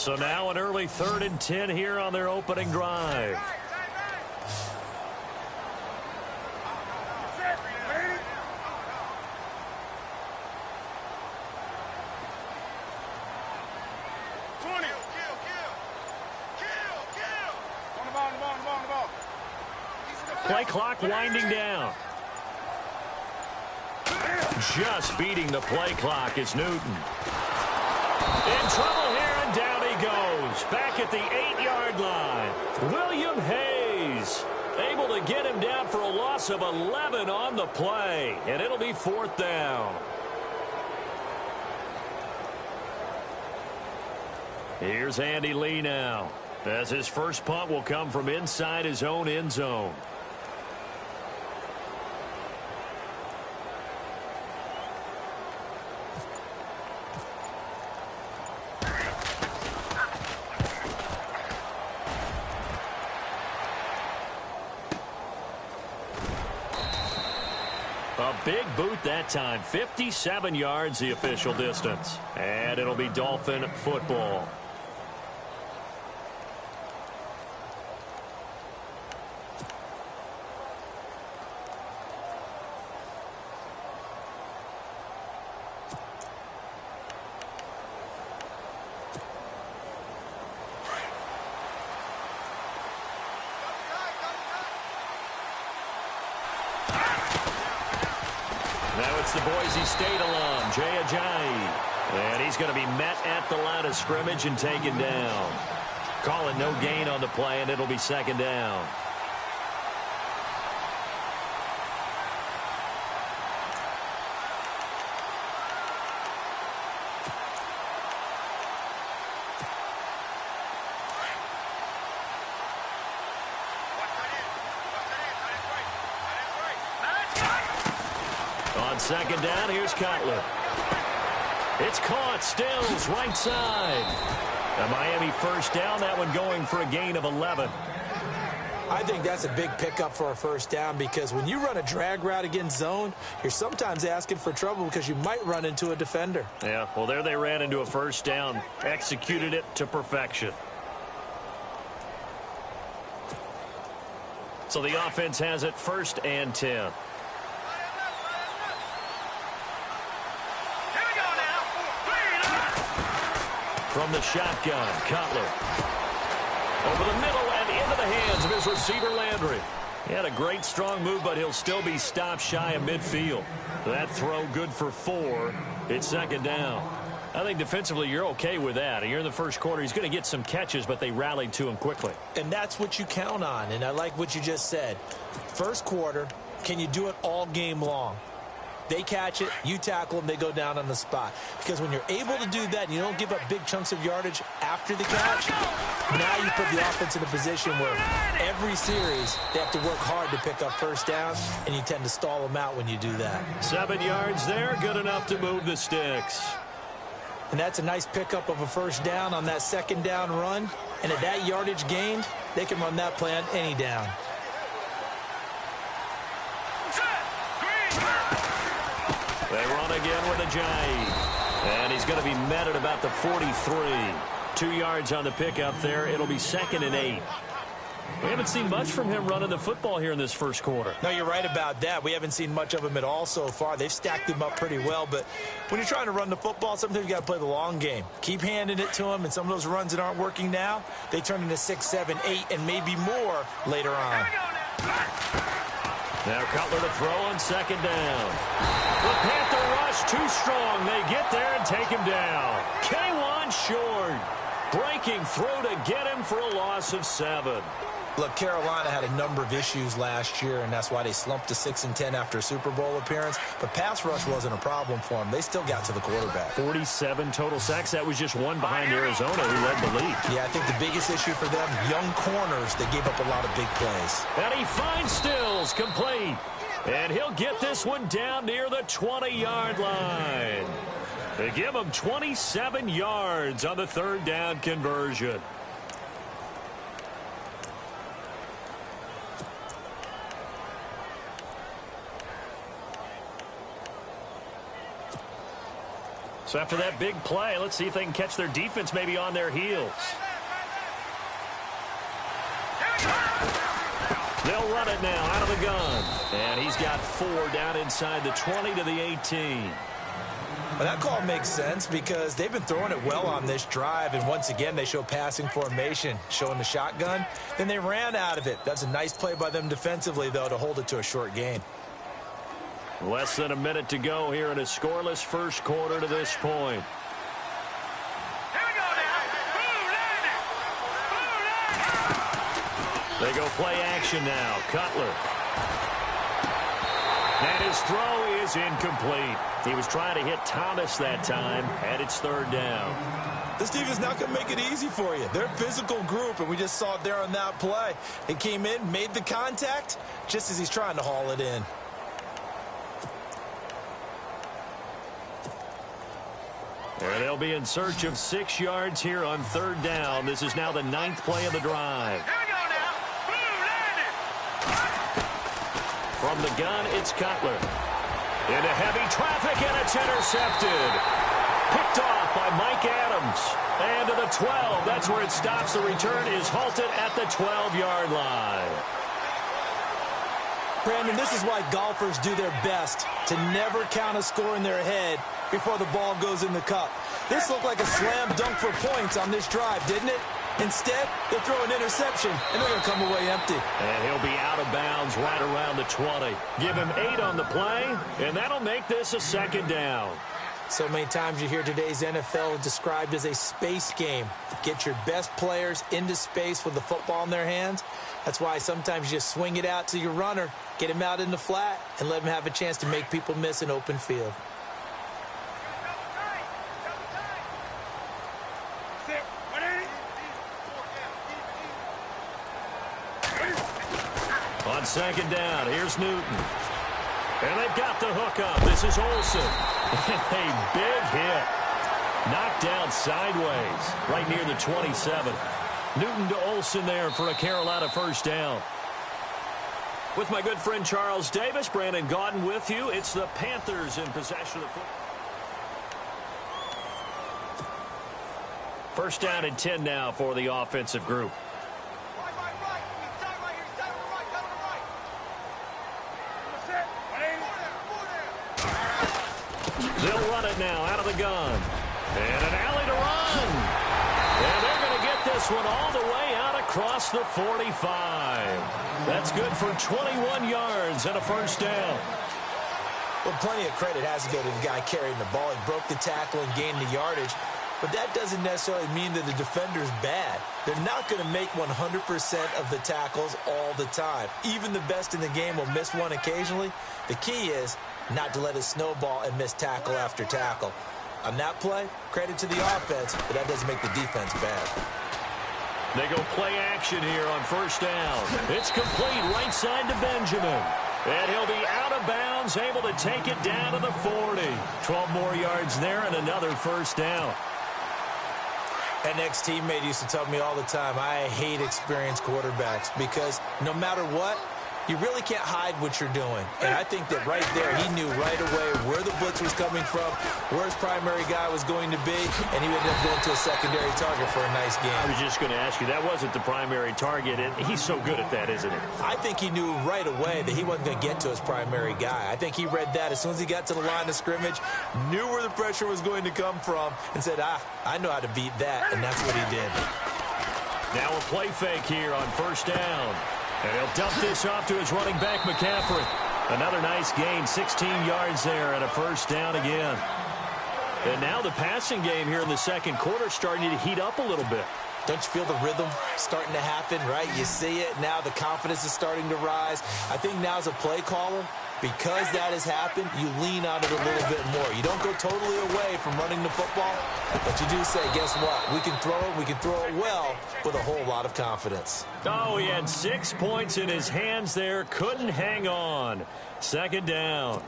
So now an early 3rd and 10 here on their opening drive. Play clock winding down. Just beating the play clock is Newton. In trouble here, and down he goes. Back at the 8-yard line. William Hayes able to get him down for a loss of 11 on the play. And it'll be 4th down. Here's Andy Lee now, as his first punt will come from inside his own end zone. A big boot that time. 57 yards the official distance. And it'll be Dolphin football. Now it's the Boise State alum, Jay Ajayi. And he's going to be met at the line of scrimmage and taken down. Calling no gain on the play, and it'll be 2nd down. On 2nd down, here's Cutler. It's caught. Stills, right side. A Miami first down. That one going for a gain of 11. I think that's a big pickup for a first down, because when you run a drag route against zone, you're sometimes asking for trouble because you might run into a defender. Yeah, well, there they ran into a first down. Executed it to perfection. So the offense has it 1st and 10. From the shotgun, Cutler. Over the middle and into the hands of his receiver, Landry. He had a great, strong move, but he'll still be stopped shy of midfield. That throw good for 4. It's 2nd down. I think defensively you're okay with that. Here in the first quarter, he's going to get some catches, but they rallied to him quickly. And that's what you count on, and I like what you just said. First quarter, can you do it all game long? They catch it, you tackle them, they go down on the spot. Because when you're able to do that and you don't give up big chunks of yardage after the catch, now you put the offense in a position where every series they have to work hard to pick up first down, and you tend to stall them out when you do that. 7 yards there, good enough to move the sticks. And that's a nice pickup of a first down on that 2nd down run. And at that yardage gained, they can run that play on any down. They run again with Ajayi. And he's going to be met at about the 43. 2 yards on the pickup there. It'll be 2nd and 8. We haven't seen much from him running the football here in this first quarter. No, you're right about that. We haven't seen much of him at all so far. They've stacked him up pretty well. But when you're trying to run the football, sometimes you got to play the long game. Keep handing it to him, and some of those runs that aren't working now, they turn into 6, 7, 8, and maybe more later on. Now Cutler to throw on 2nd down. The Panther rush too strong. They get there and take him down. K1 short. Breaking through to get him for a loss of 7. Look, Carolina had a number of issues last year, and that's why they slumped to 6-10 after a Super Bowl appearance. But pass rush wasn't a problem for them. They still got to the quarterback. 47 total sacks. That was just one behind Arizona, who led the league. Yeah, I think the biggest issue for them, young corners, they gave up a lot of big plays. And he finds Stills, complete. And he'll get this one down near the 20-yard line. They give him 27 yards on the 3rd down conversion. So after that big play, let's see if they can catch their defense maybe on their heels. They'll run it now out of the gun. And he's got 4 down inside the 20 to the 18. Well, that call makes sense because they've been throwing it well on this drive, and once again they show passing formation, showing the shotgun. Then they ran out of it. That's a nice play by them defensively, though, to hold it to a short gain. Less than a minute to go here in a scoreless first quarter to this point. They go play action now. Cutler. And his throw is incomplete. He was trying to hit Thomas that time, and it's 3rd down. This defense not going to make it easy for you. They're a physical group, and we just saw it there on that play. He came in, made the contact, just as he's trying to haul it in. And they'll be in search of 6 yards here on 3rd down. This is now the 9th play of the drive. From the gun, it's Cutler. Into heavy traffic, and it's intercepted. Picked off by Mike Adams. And to the 12. That's where it stops. The return is halted at the 12-yard line. Brandon, this is why golfers do their best to never count a score in their head before the ball goes in the cup. This looked like a slam dunk for points on this drive, didn't it? Instead, they'll throw an interception, and they're going to come away empty. And he'll be out of bounds right around the 20. Give him 8 on the play, and that'll make this a 2nd down. So many times you hear today's NFL described as a space game. Get your best players into space with the football in their hands. That's why sometimes you just swing it out to your runner, get him out in the flat, and let him have a chance to make people miss an open field. On 2nd down, here's Newton. And they've got the hook up. This is Olsen. A big hit. Knocked down sideways, right near the 27. Newton to Olsen there for a Carolina 1st down. With my good friend Charles Davis, Brandon Gaudin with you. It's the Panthers in possession of the football. 1st down and 10 now for the offensive group. They'll run it now out of the gun. And an alley to run. And they're going to get this one all the way out across the 45. That's good for 21 yards and a 1st down. Well, plenty of credit has to go to the guy carrying the ball. He broke the tackle and gained the yardage. But that doesn't necessarily mean that the defender's bad. They're not going to make 100% of the tackles all the time. Even the best in the game will miss one occasionally. The key is not to let it snowball and miss tackle after tackle. On that play, credit to the offense, but that doesn't make the defense bad. They go play action here on 1st down. It's complete right side to Benjamin. And he'll be out of bounds, able to take it down to the 40. 12 more yards there and another 1st down. An ex-teammate used to tell me all the time, I hate experienced quarterbacks because no matter what, you really can't hide what you're doing. And I think that right there, he knew right away where the blitz was coming from, where his primary guy was going to be, and he ended up going to a secondary target for a nice game. I was just going to ask you, that wasn't the primary target, and he's so good at that, isn't he? I think he knew right away that he wasn't going to get to his primary guy. I think he read that as soon as he got to the line of scrimmage, knew where the pressure was going to come from, and said, I know how to beat that, and that's what he did. Now a play fake here on 1st down. And he'll dump this off to his running back, McCaffrey. Another nice gain, 16 yards there and a 1st down again. And now the passing game here in the 2nd quarter starting to heat up a little bit. Don't you feel the rhythm starting to happen, right? You see it. Now the confidence is starting to rise. I think now as a play caller, because that has happened, you lean on it a little bit more. You don't go totally away from running the football, but you do say, guess what? We can throw it. We can throw it well with a whole lot of confidence. Oh, he had 6 points in his hands there. Couldn't hang on. 2nd down.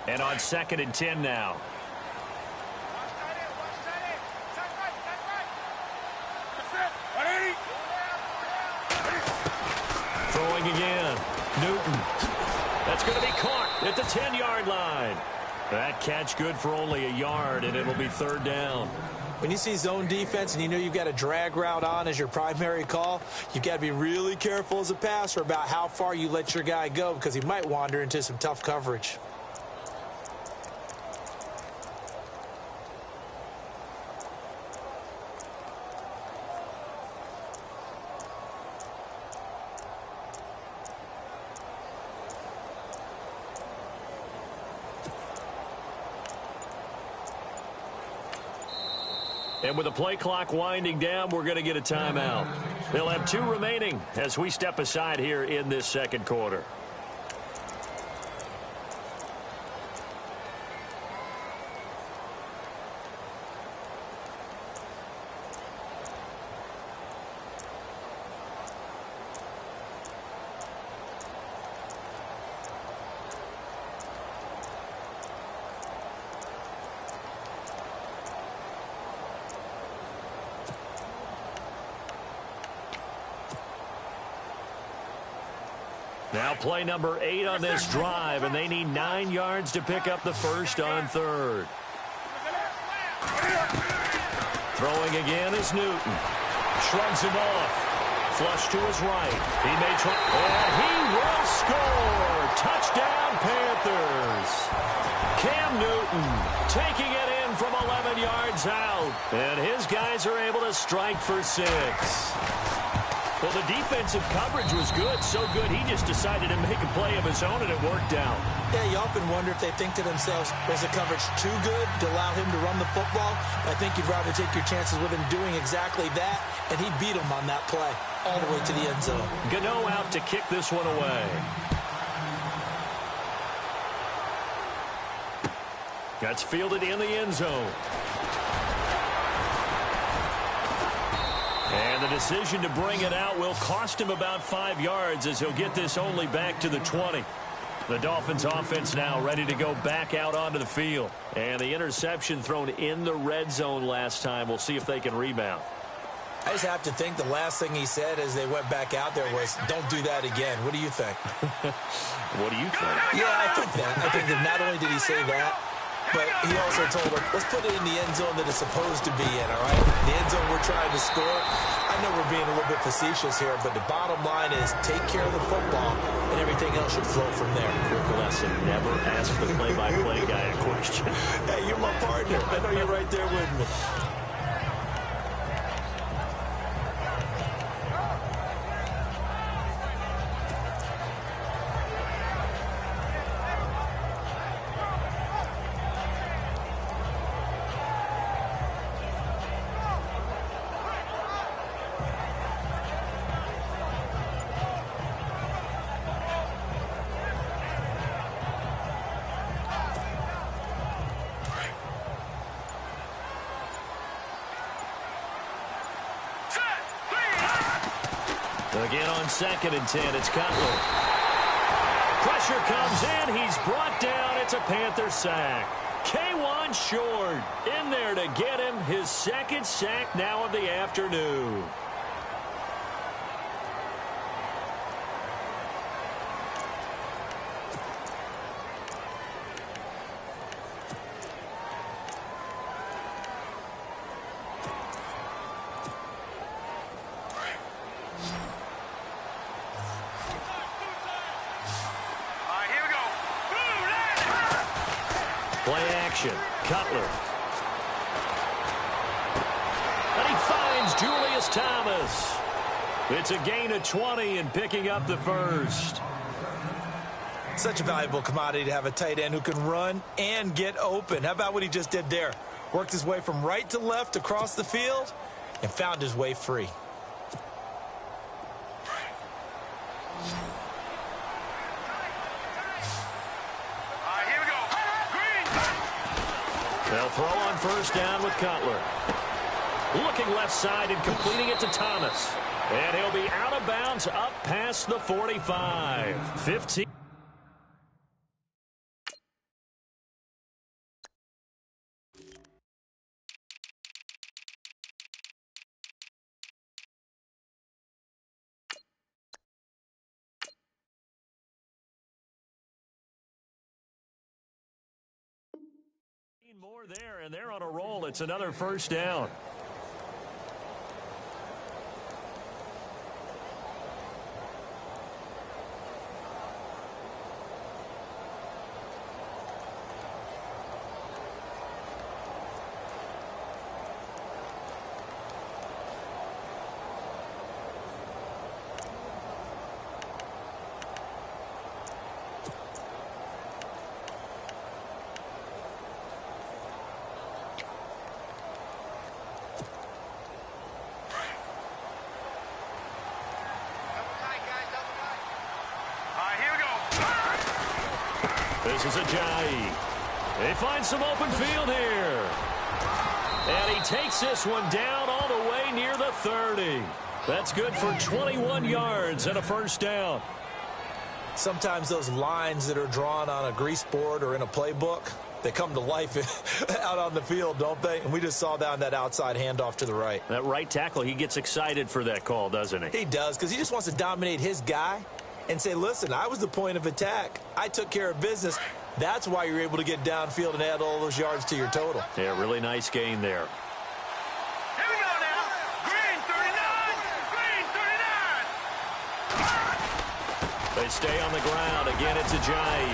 And on 2nd and 10 now. Throwing again. Newton. It's going to be caught at the 10-yard line. That catch good for only a yard, and it'll be third down. When you see zone defense and you know you've got a drag route on as your primary call, you've got to be really careful as a passer about how far you let your guy go because he might wander into some tough coverage. And with the play clock winding down, we're going to get a timeout. They'll have 2 remaining as we step aside here in this second quarter. Now play number 8 on this drive, and they need 9 yards to pick up the first on third. Throwing again is Newton. Shrugs him off. Flush to his right. He may try, and he will score. Touchdown, Panthers. Cam Newton taking it in from 11 yards out, and his guys are able to strike for 6. Well, the defensive coverage was good, so good he just decided to make a play of his own, and it worked out. Yeah, you often wonder if they think to themselves, was the coverage too good to allow him to run the football? I think you'd rather take your chances with him doing exactly that, and he beat him on that play all the way to the end zone. Gano out to kick this one away. That's fielded in the end zone. And the decision to bring it out will cost him about 5 yards as he'll get this only back to the 20. The Dolphins offense now ready to go back out onto the field. And the interception thrown in the red zone last time. We'll see if they can rebound. I just have to think the last thing he said as they went back out there was, don't do that again. What do you think? What do you think? Yeah, I think that. I think that not only did he say that, but he also told her, let's put it in the end zone that it's supposed to be in, all right? The end zone we're trying to score. I know we're being a little bit facetious here, but the bottom line is take care of the football, and everything else should flow from there. Quick lesson, never ask the play-by-play guy a question. Hey, you're my partner. I know you're right there with me. Again on 2nd and 10, it's Cutler. Pressure comes in. He's brought down. It's a Panther sack. K1 short in there to get him his 2nd sack now of the afternoon. Play action. Cutler. And he finds Julius Thomas. It's a gain of 20 and picking up the first. Such a valuable commodity to have a tight end who can run and get open. How about what he just did there? Worked his way from right to left across the field and found his way free. They'll throw on first down with Cutler. Looking left side and completing it to Thomas. And he'll be out of bounds up past the 45. 15. more there, and they're on a roll. It's another first down. This is Ajayi. They find some open field here. And he takes this one down all the way near the 30. That's good for 21 yards and a first down. Sometimes those lines that are drawn on a grease board or in a playbook, they come to life out on the field, don't they? And we just saw that on that outside handoff to the right. That right tackle, he gets excited for that call, doesn't he? He does, because he just wants to dominate his guy and say, listen, I was the point of attack. I took care of business. That's why you're able to get downfield and add all those yards to your total. Yeah, really nice gain there. Here we go now. Green 39. Green 39. They stay on the ground. Again, it's Ajayi.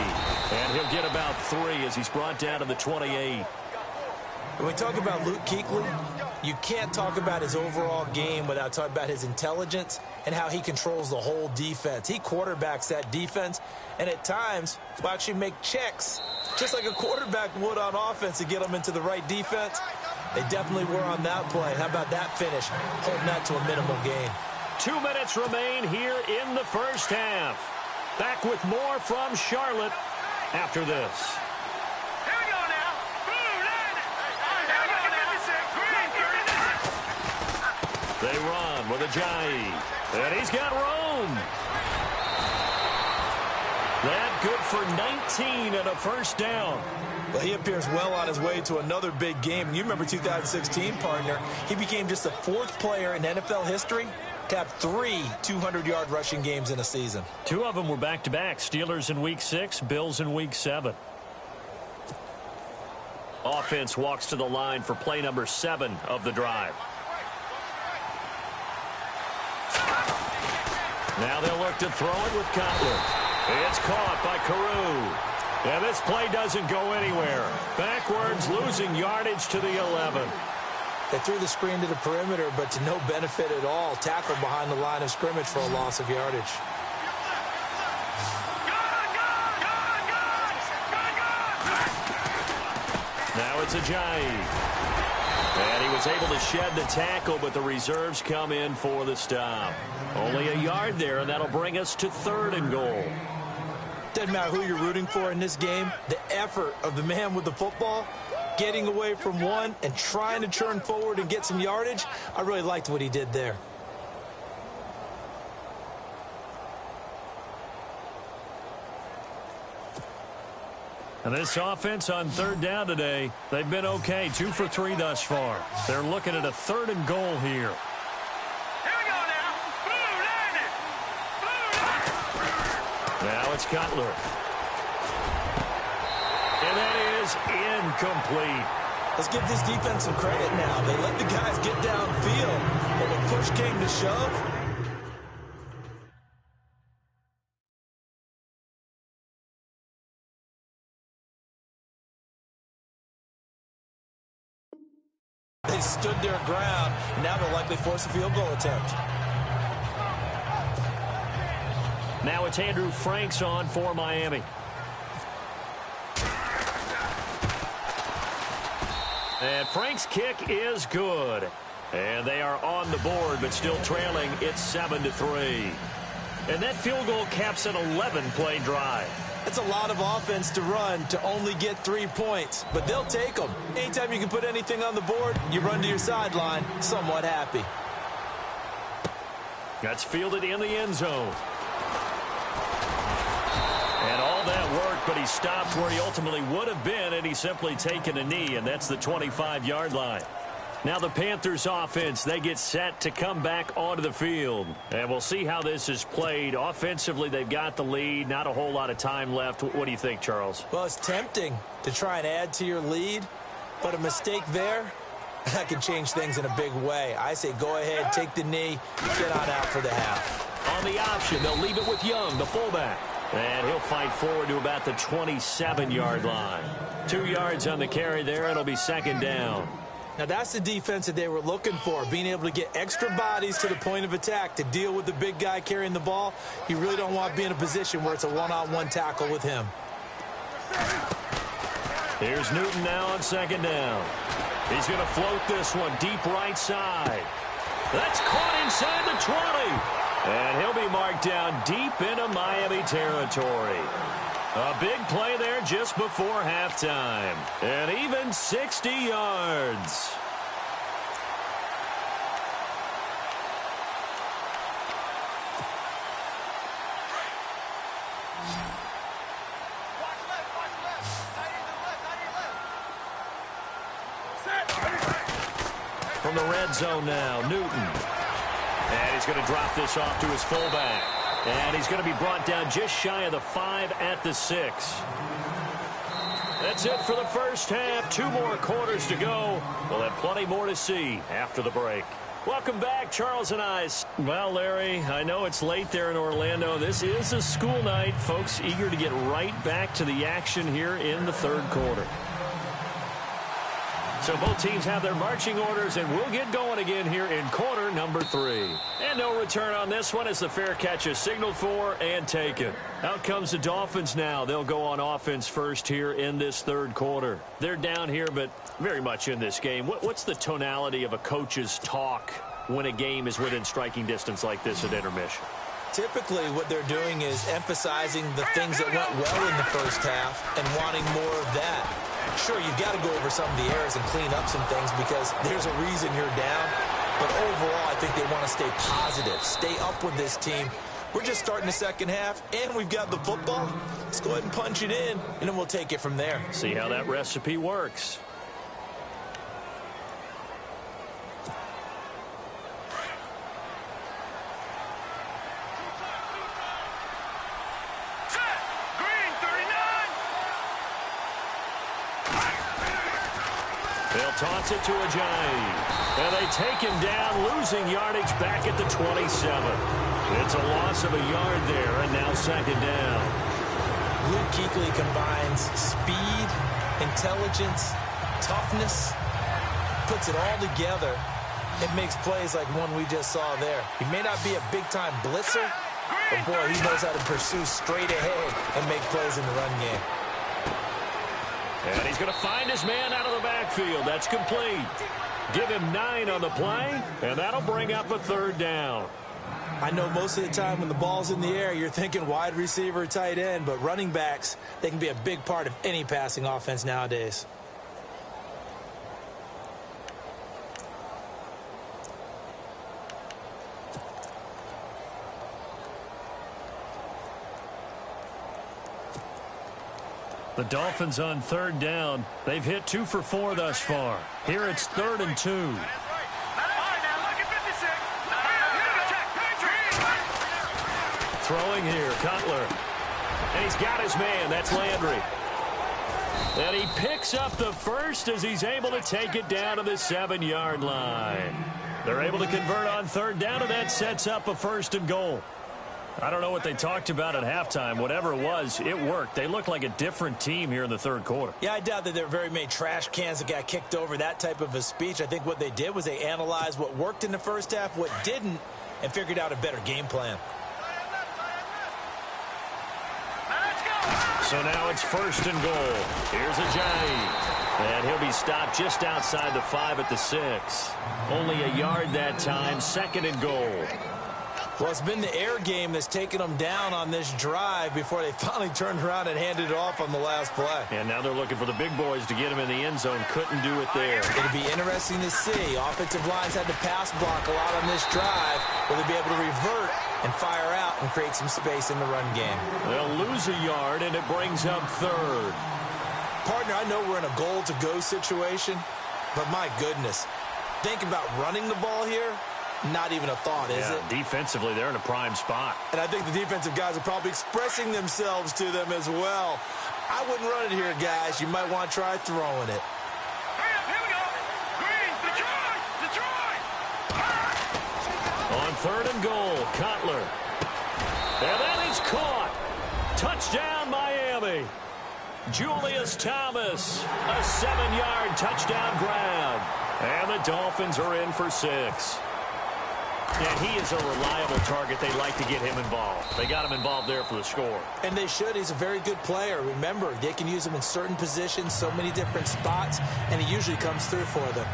And he'll get about 3 as he's brought down to the 28. When we talk about Luke Kuechly, you can't talk about his overall game without talking about his intelligence and how he controls the whole defense. He quarterbacks that defense, and at times will actually make checks, just like a quarterback would on offense to get them into the right defense. They definitely were on that play. How about that finish, holding that to a minimal gain. 2 minutes remain here in the first half. Back with more from Charlotte after this. They run with Ajayi. And he's got room. That good for 19 and a first down. Well, he appears well on his way to another big game. And you remember 2016, partner, he became just the 4th player in NFL history to have 3 200-yard rushing games in a season. 2 of them were back-to-back. Steelers in Week 6, Bills in Week 7. Offense walks to the line for play number 7 of the drive. Now they'll look to throw it with Cutler. It's caught by Carew. And this play doesn't go anywhere. Backwards, losing yardage to the 11. They threw the screen to the perimeter, but to no benefit at all. Tackled behind the line of scrimmage for a loss of yardage. Now it's Ajayi. And he was able to shed the tackle, but the reserves come in for the stop. Only a yard there, and that'll bring us to 3rd and goal. Doesn't matter who you're rooting for in this game. The effort of the man with the football, getting away from one and trying to turn forward and get some yardage, I really liked what he did there. And this offense on 3rd down today, they've been okay. 2 for 3 thus far. They're looking at a 3rd and goal here. Here we go now. Blue landed. Blue. Now it's Cutler. And that is incomplete. Let's give this defense some credit now. They let the guys get downfield, but when push came to shove, they stood their ground, and now they'll likely force a field goal attempt. Now it's Andrew Franks on for Miami. And Frank's kick is good. And they are on the board, but still trailing. It's 7-3. And that field goal caps an 11-play drive. That's a lot of offense to run to only get 3 points, but they'll take them. Anytime you can put anything on the board, you run to your sideline, somewhat happy. That's fielded in the end zone. And all that worked, but he stopped where he ultimately would have been, and he's simply taken a knee, and that's the 25-yard line. Now the Panthers offense, they get set to come back onto the field. And we'll see how this is played. Offensively, they've got the lead. Not a whole lot of time left. What do you think, Charles? Well, it's tempting to try and add to your lead, But a mistake there, that can change things in a big way. I say go ahead, take the knee, get on out for the half. On the option, they'll leave it with Young, the fullback. And he'll fight forward to about the 27-yard line. 2 yards on the carry there. It'll be second down. Now, that's the defense that they were looking for, being able to get extra bodies to the point of attack to deal with the big guy carrying the ball. You really don't want to be in a position where it's a one-on-one tackle with him. Here's Newton now on second down. He's going to float this one deep right side. That's caught inside the 20. And he'll be marked down deep into Miami territory. A big play there just before halftime. And even 60 yards. From the red zone now, Newton. And he's going to drop this off to his fullback. And he's going to be brought down just shy of the 5 at the 6. That's it for the first half. 2 more quarters to go. We'll have plenty more to see after the break. Welcome back, Charles and I. Well, Larry, I know it's late there in Orlando. This is a school night. Folks eager to get right back to the action here in the third quarter. So both teams have their marching orders, and we'll get going again here in quarter number 3. And no return on this one as the fair catch is signaled for and taken. Out comes the Dolphins now. They'll go on offense first here in this third quarter. They're down here, but very much in this game. What's the tonality of a coach's talk when a game is within striking distance like this at intermission? Typically, what they're doing is emphasizing the things that went well in the first half and wanting more of that. Sure, you've got to go over some of the errors and clean up some things because there's a reason you're down. But overall, I think they want to stay positive, stay up with this team. We're just starting the second half, and we've got the football. Let's go ahead and punch it in, and then we'll take it from there. See how that recipe works. They'll toss it to Ajayi. And they take him down, losing yardage back at the 27. It's a loss of a yard there, and now second down. Luke Kuechly combines speed, intelligence, toughness, puts it all together. It makes plays like one we just saw there. He may not be a big-time blitzer, but boy, he knows how to pursue straight ahead and make plays in the run game. And he's going to find his man out of the backfield. That's complete. Give him 9 on the play, and that'll bring up a third down. I know most of the time when the ball's in the air, you're thinking wide receiver, tight end, but running backs, they can be a big part of any passing offense nowadays. The Dolphins on third down. They've hit 2 for 4 thus far. Here it's 3rd and 2. Throwing here, Cutler. And he's got his man. That's Landry. And he picks up the first as he's able to take it down to the 7-yard line. They're able to convert on third down, and that sets up a 1st and goal. I don't know what they talked about at halftime. Whatever it was, it worked. They look like a different team here in the third quarter. Yeah, I doubt that there were very many trash cans that got kicked over, that type of a speech. I think what they did was they analyzed what worked in the first half, what didn't, and figured out a better game plan. So now it's 1st and goal. Here's Ajayi. And he'll be stopped just outside the 5 at the 6. Only a yard that time, 2nd and goal. Well, it's been the air game that's taken them down on this drive before they finally turned around and handed it off on the last play. And now they're looking for the big boys to get him in the end zone. Couldn't do it there. It'll be interesting to see. Offensive lines had to pass block a lot on this drive. Will they be able to revert and fire out and create some space in the run game? They'll lose a yard, and it brings up 3rd. Partner, I know we're in a goal-to-go situation, but my goodness, think about running the ball here. Not even a thought, is it? Defensively, they're in a prime spot. And I think the defensive guys are probably expressing themselves to them as well. I wouldn't run it here, guys. You might want to try throwing it. third and goal. Cutler. And that is caught. Touchdown, Miami. Julius Thomas, a 7-yard touchdown grab. And the Dolphins are in for 6. And he is a reliable target. They like to get him involved. They got him involved there for the score. And they should. He's a very good player. Remember, they can use him in certain positions, so many different spots, and he usually comes through for them.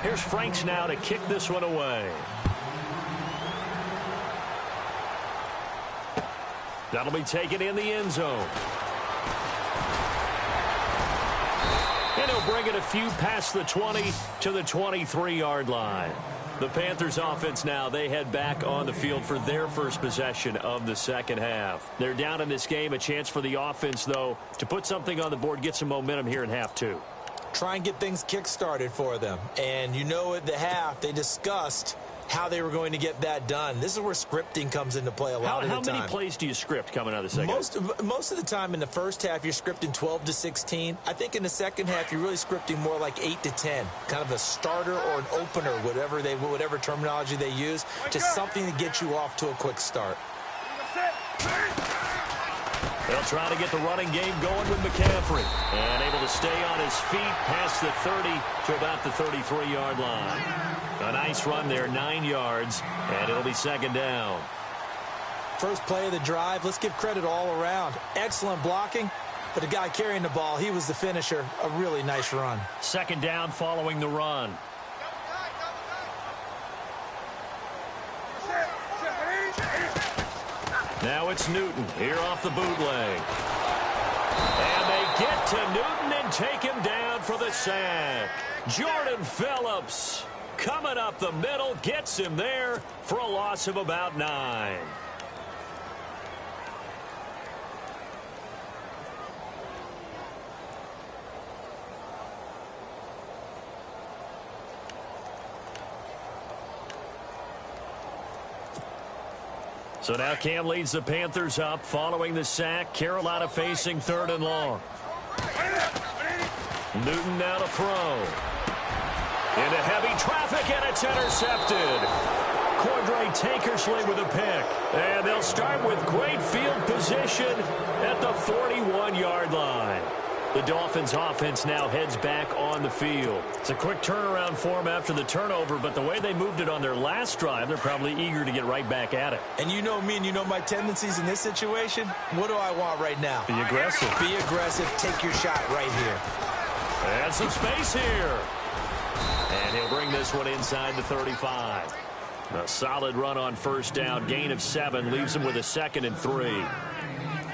Here's Franks now to kick this one away. That'll be taken in the end zone. And he'll bring it a few past the 20 to the 23-yard line. The Panthers offense now, they head back on the field for their first possession of the second half. They're down in this game. A chance for the offense, though, to put something on the board, get some momentum here in half 2. Try and get things kick-started for them. And you know at the half, they discussed how they were going to get that done. This is where scripting comes into play a lot of the time. How many plays do you script coming out of the second half? Most of the time in the first half, you're scripting 12 to 16. I think in the second half, you're really scripting more like 8 to 10. Kind of a starter or an opener, whatever terminology they use, just something to get you off to a quick start. They'll try to get the running game going with McCaffrey. And able to stay on his feet past the 30 to about the 33-yard line. A nice run there, 9 yards, and it'll be second down. First play of the drive, let's give credit all around. Excellent blocking, but the guy carrying the ball, he was the finisher. A really nice run. Second down following the run. Now it's Newton here off the bootleg. And they get to Newton and take him down for the sack. Jordan Phillips coming up the middle, gets him there for a loss of about 9. So now Cam leads the Panthers up following the sack. Carolina facing third and long. Newton now to throw. Into heavy traffic, and it's intercepted. Cordray Tankersley with a pick. And they'll start with great field position at the 41-yard line. The Dolphins offense now heads back on the field. It's a quick turnaround for them after the turnover, but the way they moved it on their last drive, they're probably eager to get right back at it. And you know me and you know my tendencies in this situation. What do I want right now? Be aggressive. Be aggressive. Take your shot right here. And some space here. And he'll bring this one inside the 35. A solid run on first down. Gain of 7 leaves him with a 2nd and 3.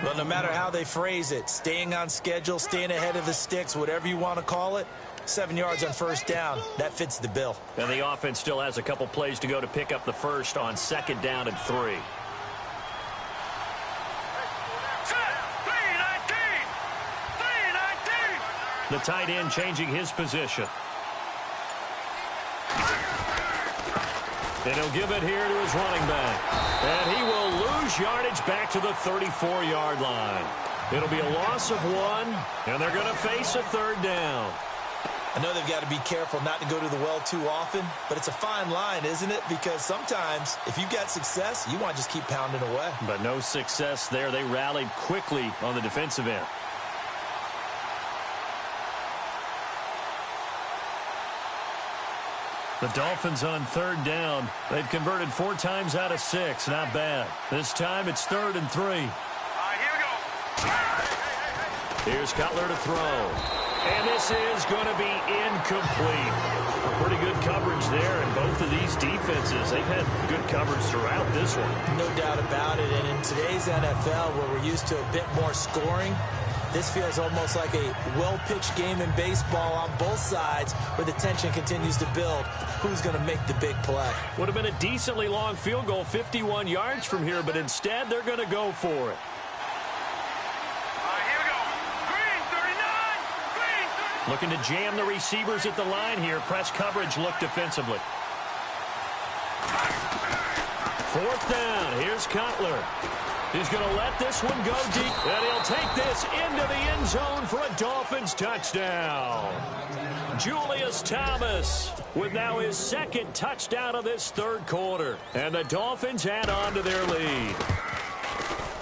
Well, no matter how they phrase it, staying on schedule, staying ahead of the sticks, whatever you want to call it, 7 yards on first down, that fits the bill. And the offense still has a couple plays to go to pick up the first on 2nd down and 3. The tight end changing his position. And he'll give it here to his running back. And he will lose yardage back to the 34-yard line. It'll be a loss of 1, and they're going to face a third down. I know they've got to be careful not to go to the well too often, but it's a fine line, isn't it? Because sometimes, if you've got success, you want to just keep pounding away. But no success there. They rallied quickly on the defensive end. The Dolphins on third down. They've converted 4 times out of 6. Not bad. This time it's 3rd and 3. Here we go. Here's Cutler to throw. And this is going to be incomplete. Pretty good coverage there, and both of these defenses, they've had good coverage throughout this one. No doubt about it. And in today's NFL, where we're used to a bit more scoring, this feels almost like a well-pitched game in baseball on both sides where the tension continues to build. Who's going to make the big play? Would have been a decently long field goal, 51 yards from here, but instead they're going to go for it. Here we go. Green 39. Green 30. Looking to jam the receivers at the line here. Press coverage look defensively. 4th down. Here's Cutler. He's going to let this one go deep, and he'll take this into the end zone for a Dolphins touchdown. Julius Thomas with now his second touchdown of this third quarter, and the Dolphins add on to their lead.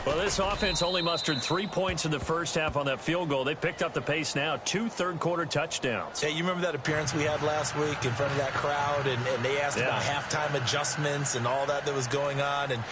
Well, this offense only mustered 3 points in the first half on that field goal. They picked up the pace now, 2 third-quarter touchdowns. Hey, you remember that appearance we had last week in front of that crowd, and they asked about halftime adjustments and all that was going on, and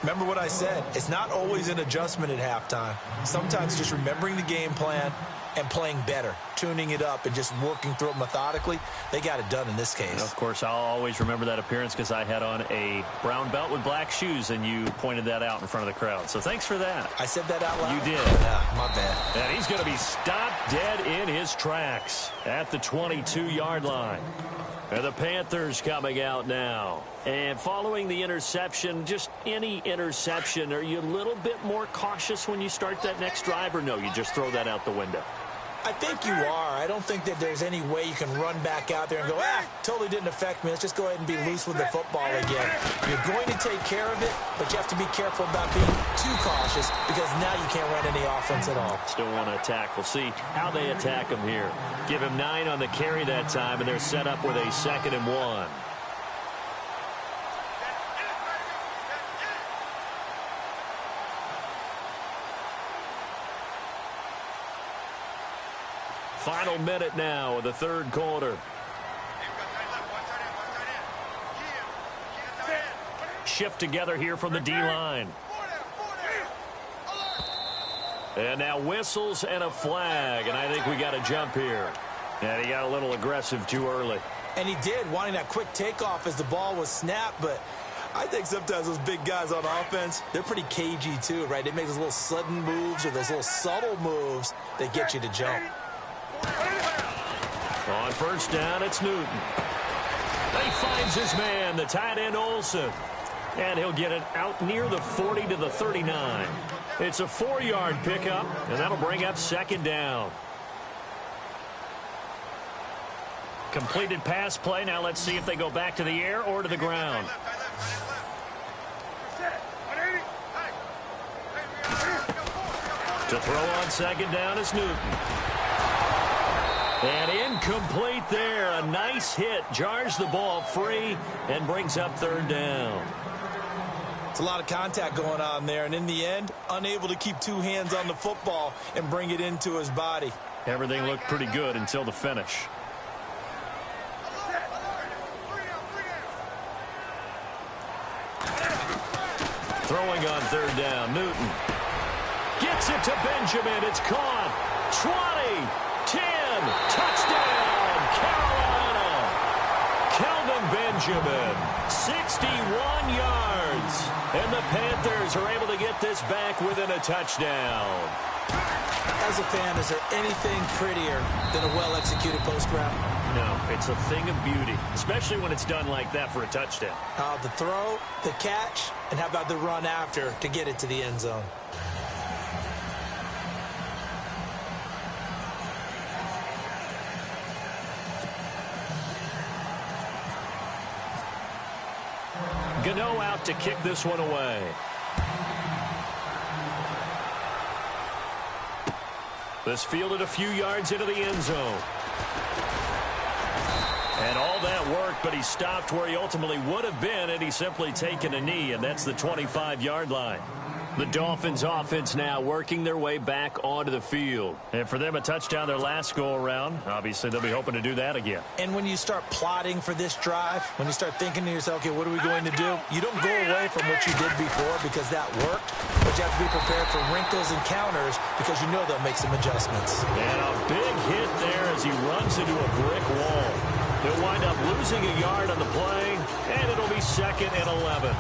remember what I said. It's not always an adjustment at halftime. Sometimes just remembering the game plan and playing better, tuning it up and just working through it methodically. They got it done in this case. Of course, I'll always remember that appearance because I had on a brown belt with black shoes, and you pointed that out in front of the crowd. So thanks for that. I said that out loud? You did. Yeah, my bad. And he's going to be stopped dead in his tracks at the 22-yard line. And the Panthers coming out now. And following the interception, just any interception, are you a little bit more cautious when you start that next drive, or no, you just throw that out the window? I think you are. I don't think that there's any way you can run back out there and go, totally didn't affect me. Let's just go ahead and be loose with the football again. You're going to take care of it, but you have to be careful about being too cautious because now you can't run any offense at all. Still want to attack. We'll see how they attack him here. Give him 9 on the carry that time, and they're set up with a 2nd and 1. Final minute now of the third quarter. Shift together here from the D-line. And now whistles and a flag, and I think we got a jump here. And he got a little aggressive too early. And he did, wanting that quick takeoff as the ball was snapped, but I think sometimes those big guys on offense, they're pretty cagey too, right? They make those little sudden moves or those little subtle moves that get you to jump. On first down, it's Newton. He finds his man, the tight end Olsen. And he'll get it out near the 40 to the 39. It's a 4-yard pickup, and that'll bring up 2nd down. Completed pass play. Now let's see if they go back to the air or to the ground. To throw on 2nd down is Newton. And incomplete there. A nice hit. Jars the ball free and brings up 3rd down. It's a lot of contact going on there. And in the end, unable to keep 2 hands on the football and bring it into his body. Everything looked pretty good until the finish. Throwing on 3rd down. Newton gets it to Benjamin. It's caught. 20. 10, touchdown, Carolina. Kelvin Benjamin, 61 yards. And the Panthers are able to get this back within a touchdown. As a fan, is there anything prettier than a well-executed post route? No, it's a thing of beauty, especially when it's done like that for a touchdown. The throw, the catch, and how about the run after to get it to the end zone? Gano out to kick this one away. This fielded a few yards into the end zone. And all that worked, but he stopped where he ultimately would have been had he simply taken a knee, and that's the 25-yard line. The Dolphins offense now working their way back onto the field. And for them, a touchdown their last go-around. Obviously, they'll be hoping to do that again. And when you start plotting for this drive, when you start thinking to yourself, okay, what are we going to do? You don't go away from what you did before because that worked, but you have to be prepared for wrinkles and counters because you know they'll make some adjustments. And a big hit there as he runs into a brick wall. He'll wind up losing a yard on the play, and it'll be 2nd and 11.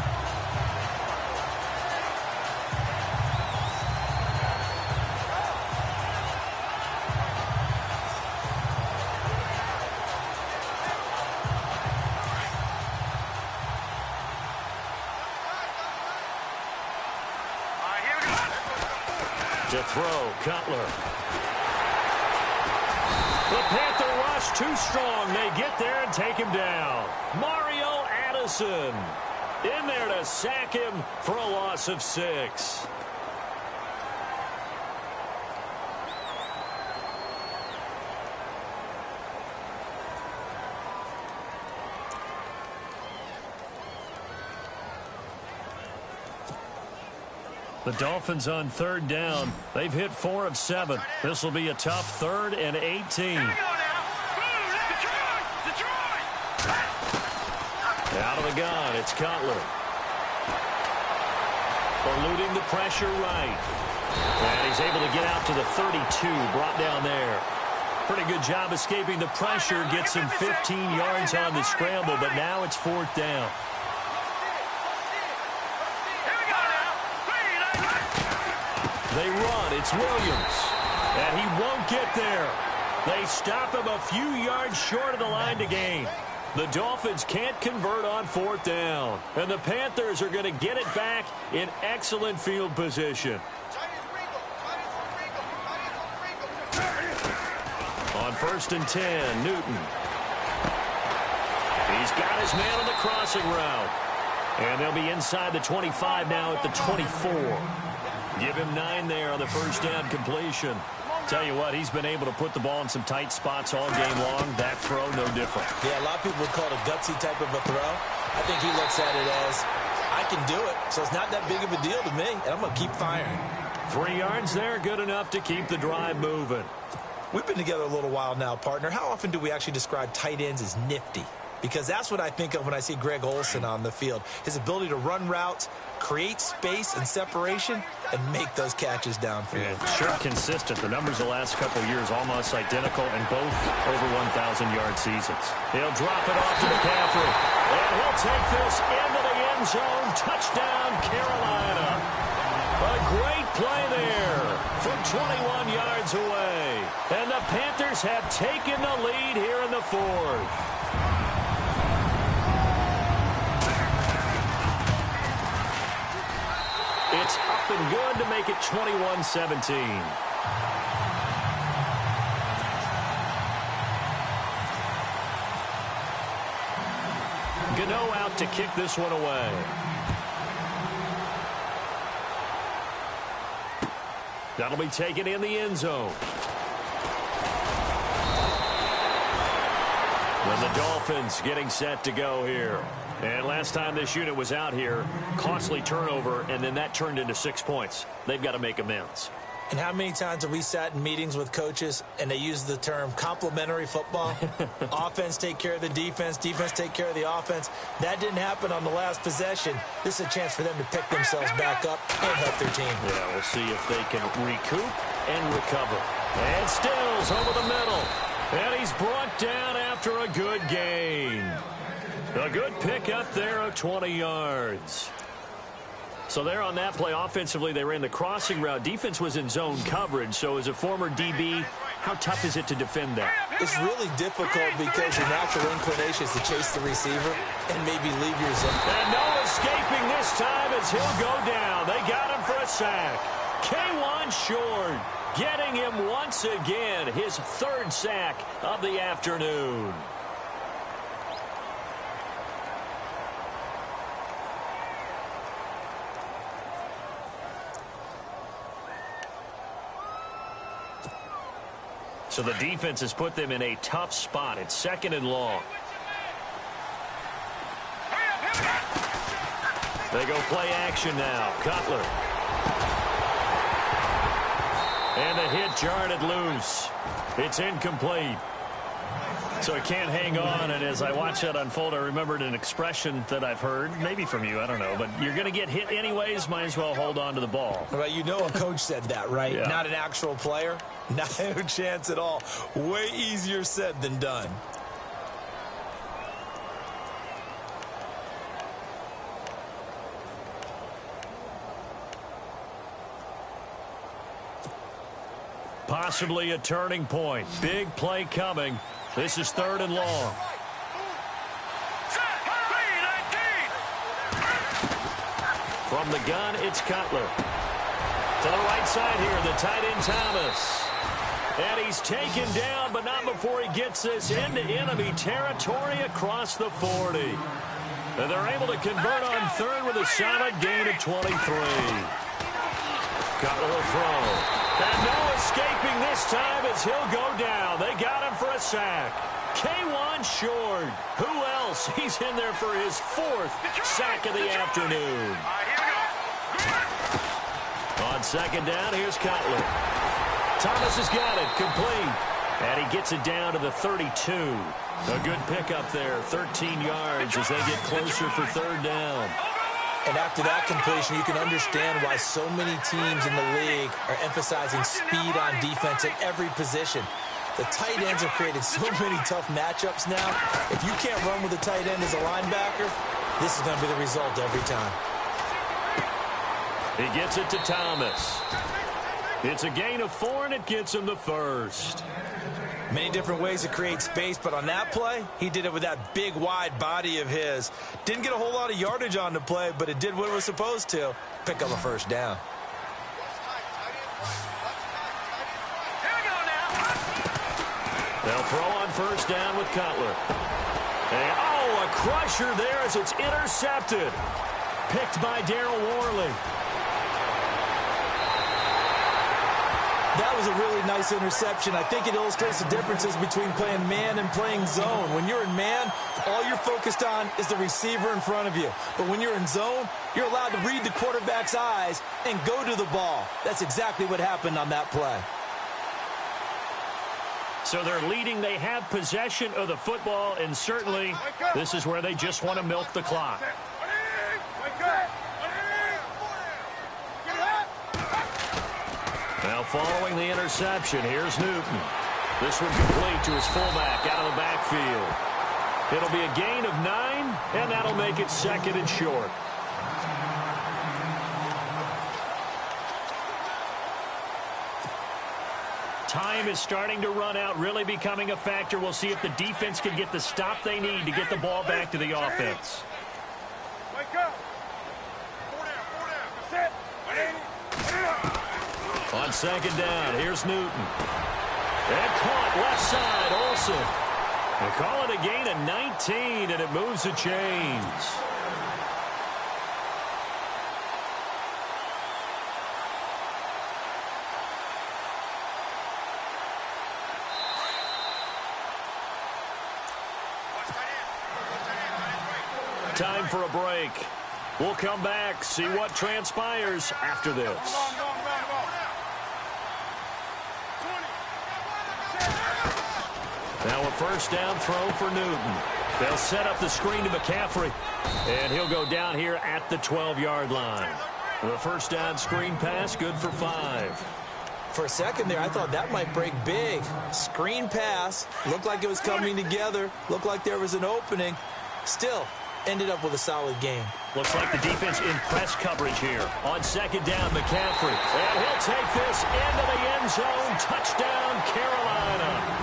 To throw, Cutler. The Panther rush too strong. They get there and take him down. Mario Addison in there to sack him for a loss of 6. The Dolphins on 3rd down. They've hit 4 of 7. This will be a tough 3rd and 18. Out of the gun, it's Cutler. Eluding the pressure right. And he's able to get out to the 32, brought down there. Pretty good job escaping the pressure. Gets him 15 yards on the scramble, but now it's 4th down. They run. It's Williams. And he won't get there. They stop him a few yards short of the line to gain. The Dolphins can't convert on 4th down. And the Panthers are going to get it back in excellent field position. On 1st and 10, Newton. He's got his man on the crossing route. And they'll be inside the 25 now at the 24. Give him 9 there on the 1st down completion. Tell you what, he's been able to put the ball in some tight spots all game long. That throw, no different. Yeah, a lot of people would call it a gutsy type of a throw. I think he looks at it as, I can do it, so it's not that big of a deal to me, and I'm going to keep firing. 3 yards there, good enough to keep the drive moving. We've been together a little while now, partner. How often do we actually describe tight ends as nifty? Because that's what I think of when I see Greg Olsen on the field. His ability to run routes, create space and separation, and make those catches downfield. Yeah, sure consistent. The numbers the last couple of years almost identical, and both over 1,000-yard seasons. He'll drop it off to McCaffrey, and he'll take this into the end zone. Touchdown, Carolina. A great play there from 21 yards away. And the Panthers have taken the lead here in the 4th. It's up and good to make it 21-17. Gano out to kick this one away. That'll be taken in the end zone. And the Dolphins getting set to go here. And last time this unit was out here, costly turnover, and then that turned into 6 points. They've got to make amends. And how many times have we sat in meetings with coaches and they use the term complementary football? Offense take care of the defense, defense take care of the offense. That didn't happen on the last possession. This is a chance for them to pick themselves back up and help their team. Yeah, we'll see if they can recoup and recover. And Stills over the middle. And he's brought down after a good gain. A good pick up there of 20 yards. So there on that play, offensively, they ran the crossing route. Defense was in zone coverage. So as a former DB, how tough is it to defend that? It's really difficult because your natural inclination is to chase the receiver and maybe leave your zone. And no escaping this time as he'll go down. They got him for a sack. K1 Short getting him once again, his 3rd sack of the afternoon. So the defense has put them in a tough spot. It's 2nd and long. They go play action now. Cutler. And the hit jarred it loose. It's incomplete. So it can't hang on, and as I watch that unfold, I remembered an expression that I've heard, maybe from you, I don't know, but you're going to get hit anyways, might as well hold on to the ball. Well, you know a coach said that, right? Yeah. Not an actual player. Not a chance at all. Way easier said than done. Possibly a turning point. Big play coming. This is 3rd and long. From the gun, it's Cutler. To the right side here, the tight end Thomas. And he's taken down, but not before he gets this into enemy territory across the 40. And they're able to convert on third with a solid gain of 23. Cutler will throw. And no escaping this time as he'll go down. They got him for a sack. K1 short. Who else? He's in there for his 4th sack of the afternoon. On second down, here's Cutler. Thomas has got it, complete. And he gets it down to the 32. A good pickup there, 13 yards as they get closer for third down. And after that completion, you can understand why so many teams in the league are emphasizing speed on defense at every position. The tight ends have created so many tough matchups now. If you can't run with a tight end as a linebacker, this is going to be the result every time. He gets it to Thomas. It's a gain of 4, and it gets him the first. Many different ways to create space, but on that play, he did it with that big, wide body of his. Didn't get a whole lot of yardage on the play, but it did what it was supposed to. Pick up a first down. They'll throw on first down with Cutler. And, oh, a crusher there as it's intercepted. Picked by Darryl Worley. That was a really nice interception. I think it illustrates the differences between playing man and playing zone. When you're in man, all you're focused on is the receiver in front of you. But when you're in zone, you're allowed to read the quarterback's eyes and go to the ball. That's exactly what happened on that play. So they're leading. They have possession of the football, and certainly this is where they just want to milk the clock. Now following the interception, here's Newton. This one complete to his fullback out of the backfield. It'll be a gain of 9, and that'll make it 2nd and short. Time is starting to run out, really becoming a factor. We'll see if the defense can get the stop they need to get the ball back to the offense. On second down, here's Newton. And caught left side, Olsen. They call it a gain of 19, and it moves the chains. Time for a break. We'll come back, see what transpires after this. Now a first down throw for Newton. They'll set up the screen to McCaffrey. And he'll go down here at the 12-yard line. The first down screen pass, good for 5. For a second there, I thought that might break big. Screen pass, looked like it was coming together, looked like there was an opening. Still, ended up with a solid game. Looks like the defense in press coverage here. On second down, McCaffrey. And he'll take this into the end zone. Touchdown, Carolina.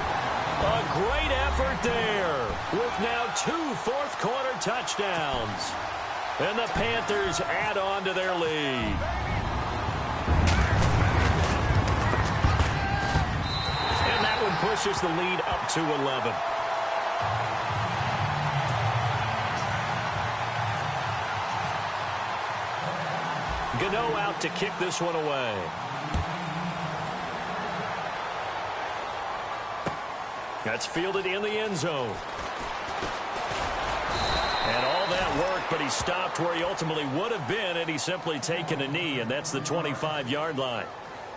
A great effort there with now 2 fourth-quarter touchdowns. And the Panthers add on to their lead. And that one pushes the lead up to 11. Gano out to kick this one away. That's fielded in the end zone. And all that work, but he stopped where he ultimately would have been, and he's simply taken a knee, and that's the 25-yard line.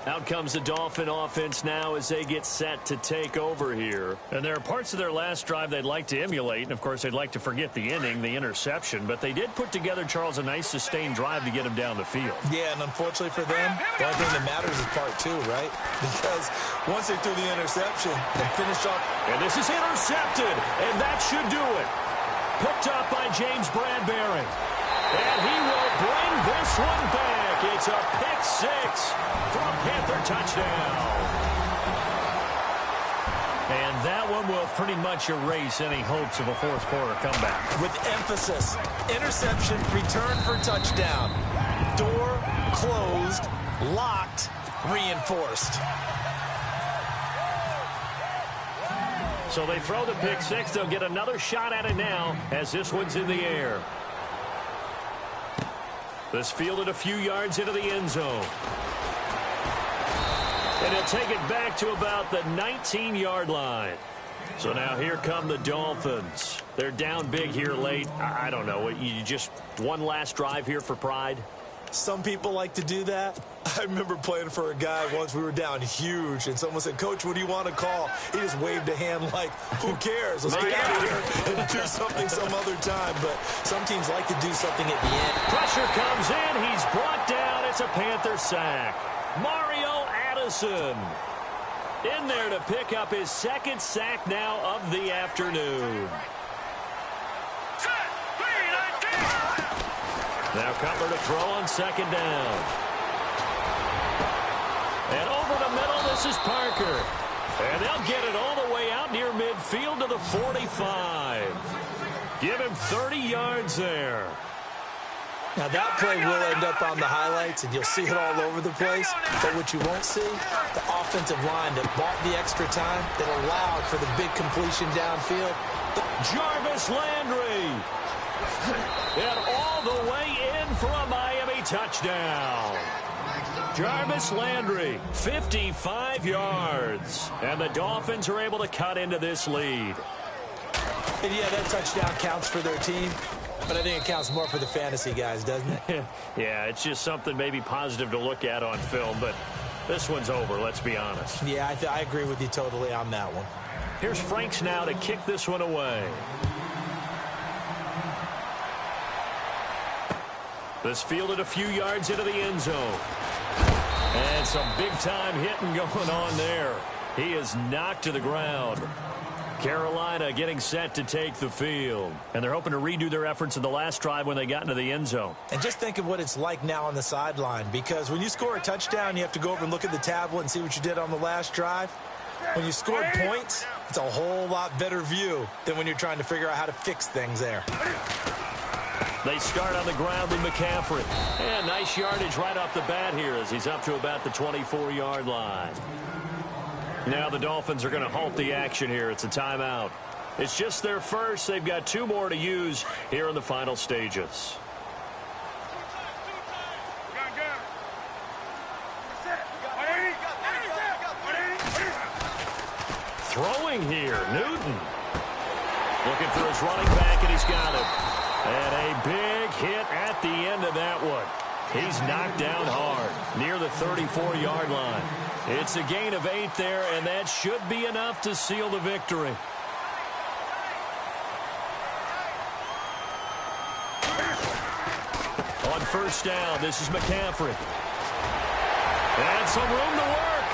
Out comes the Dolphin offense now as they get set to take over here. And there are parts of their last drive they'd like to emulate. And, of course, they'd like to forget the inning, the interception. But they did put together, Charles, a nice sustained drive to get him down the field. Yeah, and unfortunately for them, the only thing that matters is part 2, right? Because once they threw the interception and finished off. And this is intercepted, and that should do it. Picked up by James Bradbury. And he will bring this one back. It's a pick 6 for a Panther touchdown. And that one will pretty much erase any hopes of a fourth-quarter comeback. With emphasis, interception, return for touchdown. Door closed, locked, reinforced. So they throw the pick 6. They'll get another shot at it now as this one's in the air. This fielded a few yards into the end zone. And he'll take it back to about the 19-yard line. So now here come the Dolphins. They're down big here late. I don't know. You just one last drive here for pride? Some people like to do that. I remember playing for a guy once. We were down huge, and someone said, "Coach, what do you want to call?" He just waved a hand like, "Who cares? Let's get out of here and do something some other time." But some teams like to do something at the end. Pressure comes in. He's brought down. It's a Panther sack. Mario Addison in there to pick up his second sack now of the afternoon. Now Cutler to throw on second down. And over the middle, this is Parker. And they'll get it all the way out near midfield to the 45. Give him 30 yards there. Now, that play will end up on the highlights, and you'll see it all over the place. But what you won't see, the offensive line that bought the extra time, that allowed for the big completion downfield. Jarvis Landry. And all the way in for a Miami touchdown. Jarvis Landry, 55 yards. And the Dolphins are able to cut into this lead. And yeah, that touchdown counts for their team. But I think it counts more for the fantasy guys, doesn't it? Yeah, it's just something maybe positive to look at on film. But this one's over, let's be honest. Yeah, I agree with you totally on that one. Here's Franks now to kick this one away. This fielded a few yards into the end zone. And some big-time hitting going on there. He is knocked to the ground. Carolina getting set to take the field. And they're hoping to redo their efforts in the last drive when they got into the end zone. And just think of what it's like now on the sideline. Because when you score a touchdown, you have to go over and look at the tablet and see what you did on the last drive. When you scored points, it's a whole lot better view than when you're trying to figure out how to fix things there. They start on the ground with McCaffrey. And nice yardage right off the bat here as he's up to about the 24-yard line. Now the Dolphins are going to halt the action here. It's a timeout. It's just their first. They've got two more to use here in the final stages. Throwing here, Newton. Looking for his running back, and he's got it. And a big hit at the end of that one. He's knocked down hard near the 34-yard line. It's a gain of 8 there, and that should be enough to seal the victory. On first down, this is McCaffrey. And some room to work.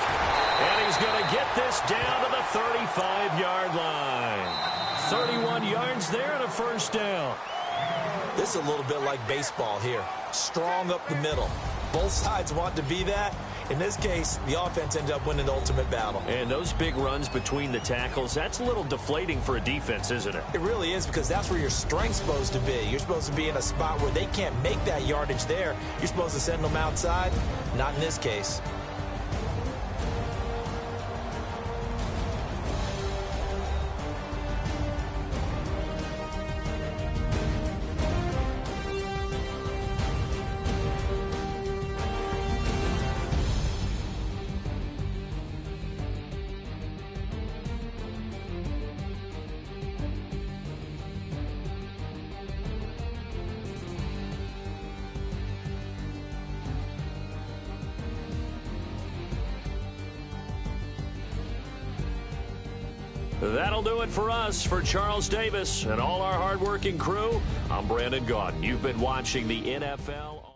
And he's going to get this down to the 35-yard line. 31 yards there and a first down. This is a little bit like baseball here. Strong up the middle. Both sides want to be that. In this case, the offense ended up winning the ultimate battle. And those big runs between the tackles, that's a little deflating for a defense, isn't it? It really is, because that's where your strength's supposed to be. You're supposed to be in a spot where they can't make that yardage there. You're supposed to send them outside. Not in this case. That'll do it for us. For Charles Davis and all our hardworking crew, I'm Brandon Gaudin. You've been watching the NFL.